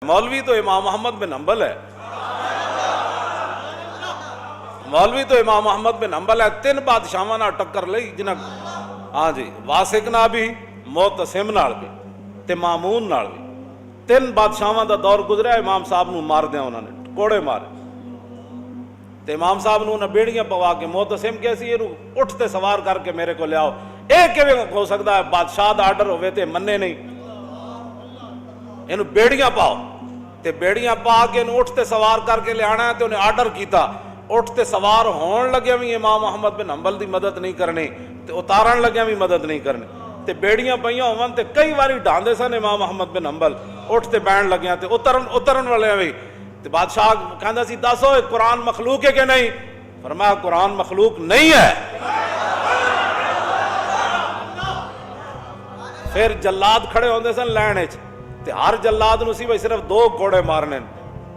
मौलवी तो इमाम अहमद बिन हंबल है, मौलवी तो इमाम अहमद बिन हंबल है। तीन बादशाहां नाल टक्कर लई जिन्हां, हाँ जी, वासिक नाल भी, मोतसिम नाल भी ते मामून नाल भी। तीन बादशाहां दा दौर गुजरिया, इमाम साहब नूं मारदियां उन्होंने कोड़े मारे ते इमाम साहब नूं उन्हें बेड़ियां पवा के मोतसिम कैसी इहनूं उठ ते सवार करके मेरे को लियाओ। यह किवें हो सकदा है, बादशाह दा आर्डर होवे ते मन्ने नहीं, इन्हूं बेड़ियां पाओ ते बेड़ियां पा के इन्हूं उठ ते सवार करके लियाना है। ते उन्हें आर्डर कीता, उठ ते सवार होण लग्या भी इमाम अहमद बिन हंबल दी मदद नहीं करनी ते उतारन लग्या भी मदद नहीं करनी ते बेड़ियां पईयां होवन ते कई बारी ढांदे सन इमाम अहमद बिन हंबल, उठ ते बैण लग्या ते उतरन वाले भी ते बादशाह कहंदा सी दसो कुरान मखलूक है कि नहीं? फरमाया कुरान मखलूक नहीं है। फिर जल्लाद खड़े होंदे सन लैन विच ते हर जल्लाद नूं सी भाई सिर्फ दो कोड़े मारने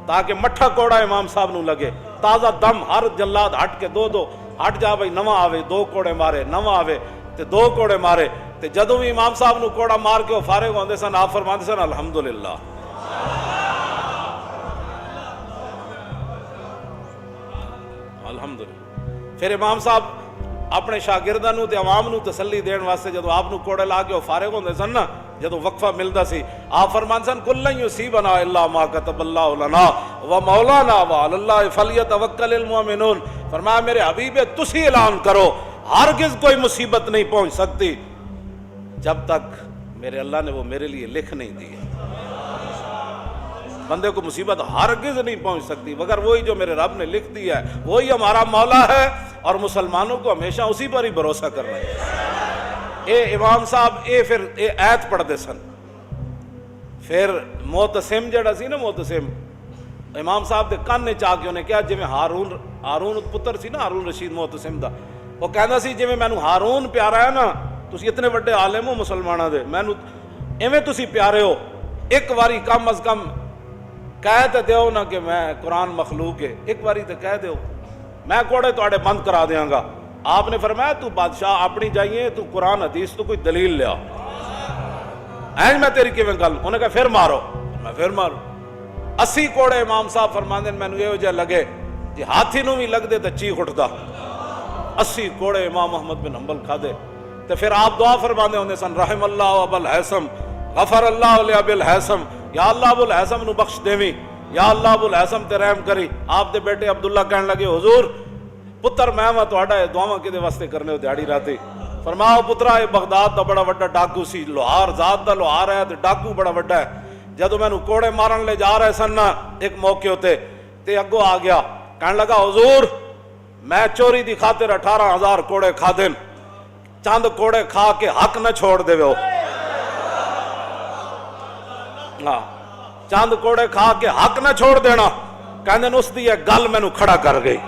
ताकि मठा कोड़ा इमाम साहब नूं लगे, ताज़ा दम। हर जल्लाद हट के दो हट जा भाई, नवा आवे दो कोड़े मारे, नवा आवे ते दो कोड़े मारे ते जदों भी इमाम साहब नूं कोड़ा मार के वो फारिग होंदे सन, आप फरमांदे सन अल्हम्दुलिल्लाह। अल्हम्दुलिल्लाह। फिर इमाम साहब अपने शागिर्दां नूं ते अवाम नूं तसल्ली देण वास्ते जदों आप नूं कोड़े ला के वो फारिग होंदे सन ना, जदों वक्फा मिलदा सी, आप फरमांदे सन कुल्लन युसीबना इल्ला मा कतबल्लाहु लना व मौलाना व अलल्लाहि फलयतवक्कलिल मुमिनून। फरमाया मेरे हबीबे तुसी ऐलान करो, हरगिज़ कोई मुसीबत नहीं पहुंच सकती जब तक मेरे अल्लाह ने वो मेरे लिए लिख नहीं दी है। बंदे को मुसीबत हरगिज़ नहीं पहुंच सकती मगर वही जो मेरे रब ने लिख दिया है, वही हमारा मौला है और मुसलमानों को हमेशा उसी पर ही भरोसा करना है। ये इमाम साहब ये फिर ये ऐत पढ़ते सन। फिर मोतसिम जड़ा सी ना, मोतसिम इमाम साहब के कान च आके उन्हें कहा, जिवें हारून पुत्र सी ना हारून रशीद मोतसिम दा, वो कहता सी जिवें मैनू हारून प्यारा है ना, तुसी इतने वड्डे आलिम हो मुसलमानों दे, मैनू इवें तुसी प्यारे हो, एक बारी कम अज कम कह तो दो ना कि मैं कुरान मखलूक है, एक बारी तो कह दो, मैं कोड़े तुहाडे बंद करा देंगा। आपने फरमाया तू बादशाह अपनी जाइए, तू कुरान हदीस तो कोई दलील लिया, ऐ मैं तेरी किवें गल। उन्हें कहा फिर मारो, मैं फिर मारो। 80 कोड़े इमाम साहब फरमांदे मैनू इहो जिहा लगे जे हाथी नूं भी लगदे तो चीख उठदा। 80 कोड़े इमाम अहमद बिन हंबल खादे ते फिर आप दुआ फरमांदे होंदे सन, रहमल्लाहु अबल हैसम गफर अल्लाह ले अबिल हैसम, या अल्लाह अबुल हैसम नूं बख्श देवी, या अल्लाह अबुल हैसम ते रहम करी। आप दे बेटे अब्दुल्ला कहन लगे, हुजूर पुत्र मैं वा तुहाडा दुआवां किदे वास्ते करने हो दिहाड़ी राती। फरमाओ पुत्रा ये बगदाद दा बड़ा वड्डा डाकू सी, लोहार जात दा लोहार है ते डाकू बड़ा वड्डा है। जदों मैनू कोड़े मारन ले जा रहे सन ना एक मौके उत्ते ते अगों आ गया, कहन लगा हुजूर मैं चोरी दी खातिर 18,000 कोड़े खादे, चंद कोड़े खा के हक न छोड़ देवो। हाँ, चंद कोड़े खा के हक न छोड़ देना। कहंदे उसदी ये गल मैनू खड़ा कर गई,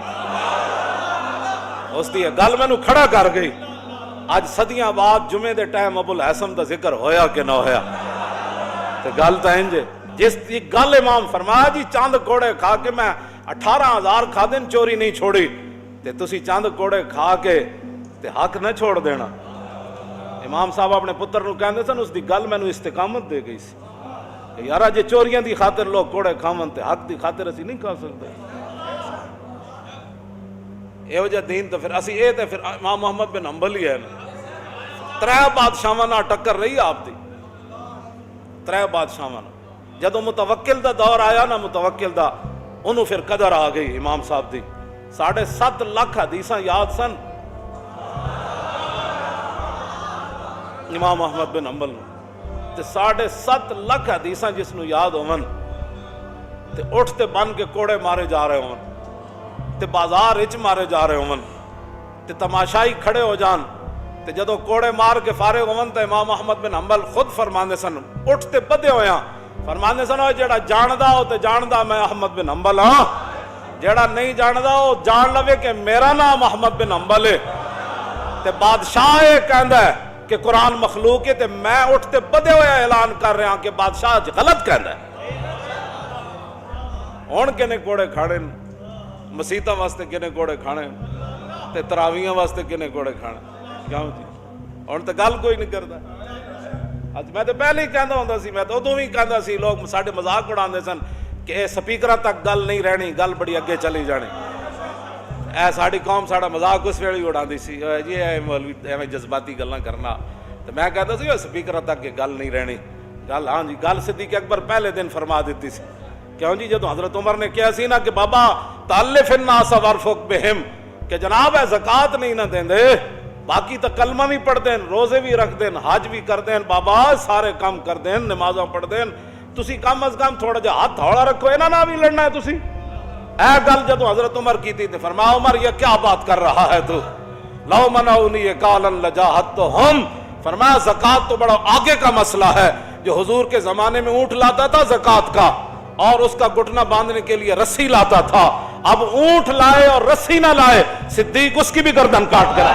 उसदी ये गल मैनू खड़ा कर गई। अज सदियां बाद जुमे दे टाइम अबुल हैसम दा जिक्र होया कि ना होया, ते गल तां इंज जिस दी गल इमाम फरमाया जी चंद कोड़े खा के मैं 18,000 खादे चोरी नहीं छोड़ी ते तुसी चंद कोड़े खा के ते हक न छोड़ देना। इमाम साहब अपने पुत्र नूं कहंदे सन उसदी गल मैनू इस्तिकामत दे गई सी, यारा जे चोरियां दी खातिर लोग कोड़े खावन ते हक दी खातिर असीं नहीं खा सकते। इहो जिहा दीन तो फिर असीं ये तो फिर इमाम अहमद बिन हंबल ही है ना। 3 बादशाहां नाल टक्कर रही आपदी, 3 बादशाहां नाल। जदों मुतवक्किल दा दौर आया ना, मुतवक्किल दा, उन्होंने फिर कदर आ गई इमाम साहब दी। 7.5 लाख हदीसां याद सन इमाम अहमद बिन हंबल नूं ते 7.5 लाख हदीसां जिसनूं याद होवन ते उठ ते बन के कोड़े मारे जा रहे होवन ते बाजार विच मारे जा रहे होवन ते तमाशाई खड़े हो जान ते जदों कोड़े मार के फारिग होवन ते इमाम अहमद बिन हंबल खुद फरमांदे सन, उठ ते बधे होया फरमांदे सन, ओ जेड़ा जानदा हो ते जानदा मैं अहमद बिन हंबल हां, जेड़ा नहीं जानदा हो जान लवे कि मेरा नाम अहमद बिन हंबल है ते बादशाह ये कहंदा है कि कुरान मखलूक है ते मैं उठ ते बधे होया ऐलान कर रहा कि बादशाह गलत कहंदा है। हुण किने कोड़े खाने मसीतां वास्ते, किने कोड़े खाने ते तरावियां वास्ते, किने कोड़े खाने, क्यों जी हुण तो गल कोई नहीं करदा। ਅੱਜ ਮੈਂ ਤਾਂ ਪਹਿਲੇ ਹੀ ਕਹਿੰਦਾ ਹੁੰਦਾ ਸੀ, ਮੈਂ ਤਾਂ ਉਦੋਂ ਵੀ ਕਹਿੰਦਾ ਸੀ, ਲੋਕ ਸਾਡੇ ਮਜ਼ਾਕ ਉਡਾਉਂਦੇ ਸਨ ਕਿ ਇਹ ਸਪੀਕਰਾਂ ਤੱਕ ਗੱਲ ਨਹੀਂ ਰਹਿਣੀ, ਗੱਲ ਬੜੀ ਅੱਗੇ ਚਲੀ ਜਾਣੀ। ਇਹ ਸਾਡੀ ਕੌਮ ਸਾਡਾ ਮਜ਼ਾਕ ਉਸ ਵੇਲੇ ਹੀ ਉਡਾਉਂਦੀ ਸੀ, ਜੀ ਇਹ ਮੌਲਵੀ ਐਵੇਂ ਜਜ਼ਬਾਤੀ ਗੱਲਾਂ ਕਰਨਾ। ਤੇ ਮੈਂ ਕਹਿੰਦਾ ਸੀ ਸਪੀਕਰਾਂ ਤੱਕ ਇਹ ਗੱਲ ਨਹੀਂ ਰਹਿਣੀ ਗੱਲ। ਹਾਂ ਜੀ, ਗੱਲ ਸਿੱਦੀਕ ਅਕਬਰ ਪਹਿਲੇ ਦਿਨ ਫਰਮਾ ਦਿੱਤੀ ਸੀ। ਕਿਉਂ ਜੀ, ਜਦੋਂ हज़रत उमर ने किया सी ना कि बाबा तालिफ नास वरफुक बिहिम, कि जनाब है ज़कात नहीं ना देंदे, बाकी तो कलमा भी पढ़ते हैं, रोजे भी रखते हैं, हज भी करते हैं, बाबा सारे काम करते हैं, नमाज़ां पढ़ते हैं, तुसी कम अज कम थोड़ा जा हाथ हौला रखो, इन्हां नाल भी लड़ना है तुसी। ऐ गल जदों हज़रत उमर की थी, फरमाया उमर ये क्या बात कर रहा है तू, लौ मनाउनी कालन लजाहत तो हम, फरमाया ज़कात तो बड़ा आगे का मसला है। जो हुजूर के जमाने में ऊंट लाता था ज़कात का, और उसका घुटना बांधने के लिए रस्सी लाता था, अब ऊंट लाए और रस्सी ना लाए, सिद्दीक उसकी भी गर्दन काट कर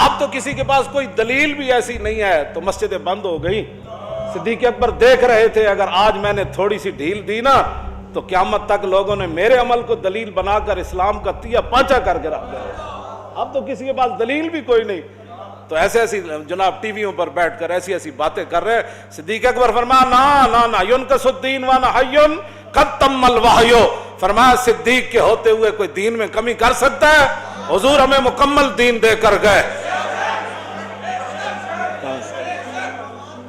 अब तो किसी के पास कोई दलील भी ऐसी नहीं है तो मस्जिदें बंद हो गई। सिद्दीक अकबर देख रहे थे अगर आज मैंने थोड़ी सी ढील दी ना तो क़यामत तक लोगों ने मेरे अमल को दलील बनाकर इस्लाम का तिया पांचा करके रख दिया। अब तो किसी के पास दलील भी कोई नहीं, तो ऐसे ऐसी जनाब टीवियों पर बैठकर ऐसी ऐसी बातें कर रहे हैं। सिद्दीक अकबर फरमाया ना ना ना युनकसुद्दीन व नहय्युन कद तम्मल वहयो, फरमाया सिद्दीक के होते हुए कोई दीन में कमी कर सकता है? हुजूर हमें मुकम्मल दीन देकर गए।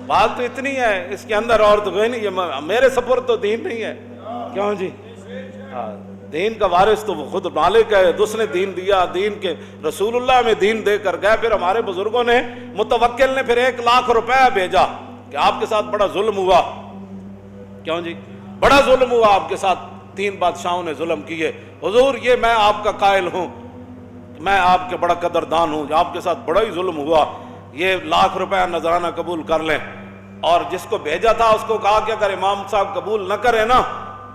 बात तो इतनी है, इसके अंदर और तो कोई नहीं, ये मेरे सपुर्द तो दीन नहीं है। क्यों जी, दीन का वारिस तो वो खुद मालिक है, उसने दीन दिया, दीन के रसूलुल्लाह में दीन देकर गए। फिर हमारे बुजुर्गों ने, मुतवक्किल ने फिर 1 लाख रुपया भेजा कि आपके साथ बड़ा जुल्म हुआ। क्यों जी, बड़ा जुल्म हुआ आपके साथ, 3 बादशाहों ने जुल्म किए। हुजूर ये मैं आपका कायल हूँ, मैं आपके बड़ा कदरदान हूँ, आपके साथ बड़ा ही जुल्म हुआ, ये 1 लाख रुपया नजराना कबूल कर लें। और जिसको भेजा था उसको कहा कि अगर इमाम साहब कबूल न करे ना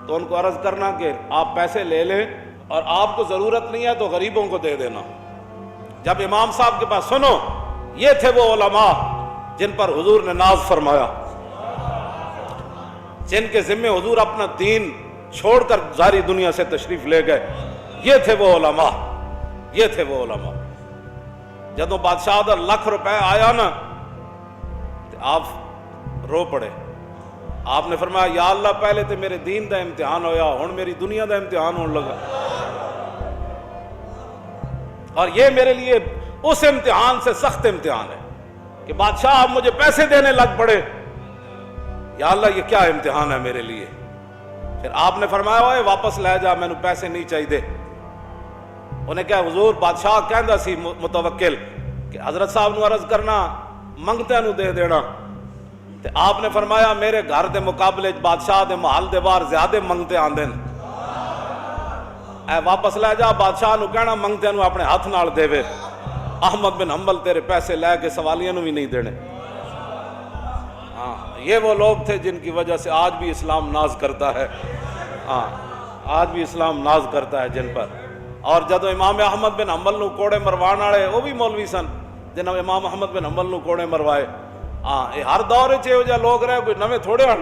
तो उनको अर्ज करना कि आप पैसे ले लें और आपको जरूरत नहीं है तो गरीबों को दे देना। जब इमाम साहब के पास सुनो, ये थे वो उलमा जिन पर हुजूर ने नाज फरमाया, जिनके जिम्मे हुजूर अपना दीन छोड़कर सारी दुनिया से तशरीफ ले गए। ये थे वो उलमा, ये थे वो उलमा। जदों बादशाह दा 1 लाख रुपया आया ना तो आप रो पड़े। आपने फरमाया या अल्लाह पहले तो मेरे दीन का इम्तिहान होया, हुण मेरी दुनिया का इम्तिहान होने लगा, और ये मेरे लिए उस इम्तिहान से सख्त इम्तिहान है कि बादशाह आप मुझे पैसे देने लग पड़े। या अल्लाह ये क्या इम्तिहान है मेरे लिए। फिर आपने फरमाया ओए वापस ले जा, मैनू पैसे नहीं चाहिए। उन्हें क्या हुजूर बादशाह कहंदा सी मुतवक्किल कि हजरत साहब नू अर्ज करना, मंगते नू दे देना। ते आपने फरमाया मेरे घर के मुकाबले बादशाह के महल के बाहर ज्यादा मंगते आंदे न, वापस ले जा। बादशाह नू कहना मंगते नू अपने हाथ नाल देवे। अहमद बिन हंबल तेरे पैसे लैके सवालिया नू भी नहीं देने। हाँ, ये वो लोग थे जिनकी वजह से आज भी इस्लाम नाज करता है। हाँ, आज भी इस्लाम नाज करता है जिन पर। और जदों इमाम अहमद बिन हंबल नू कोड़े मरवाण वाले वो भी मौलवी सन जिन्होंने इमाम अहमद बिन हंबल नू कोड़े मरवाए। हाँ, ये हर दौर च लोग रहे, कोई नवे थोड़े हन।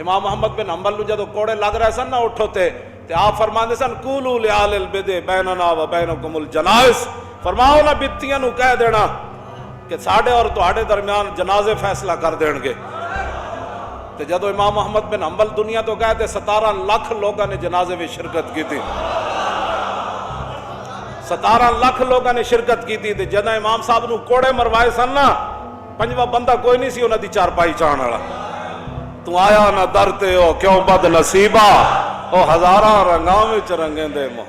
इमाम अहमद बिन हंबल नू जदों कोड़े लग रहे सन ना उठोते ते आप फरमांदे सन कूलू लिआलिल बिदे बैनना व बैनकुमुल जनाइस, फरमाओ ना बित्तियां नू कह देना कि साडे और तुहाडे दरमियान जनाजे फैसला कर देणगे। ते जदों इमाम अहमद बिन हंबल दुनिया तो गए ते 17 लाख लोगों ने जनाजे में शिरकत की थी। 17 लाख लोगों ने शिरकत की थी। जदों इमाम साहब नू कोड़े मरवाए सन ना, 5वां बंदा कोई नहीं सी उन्हां दी चारपाई चाहण वाला। तू आया ना दर ते ओ क्यों बद नसीबा, ओ हजारां रंगां विच रंगे दे मोह।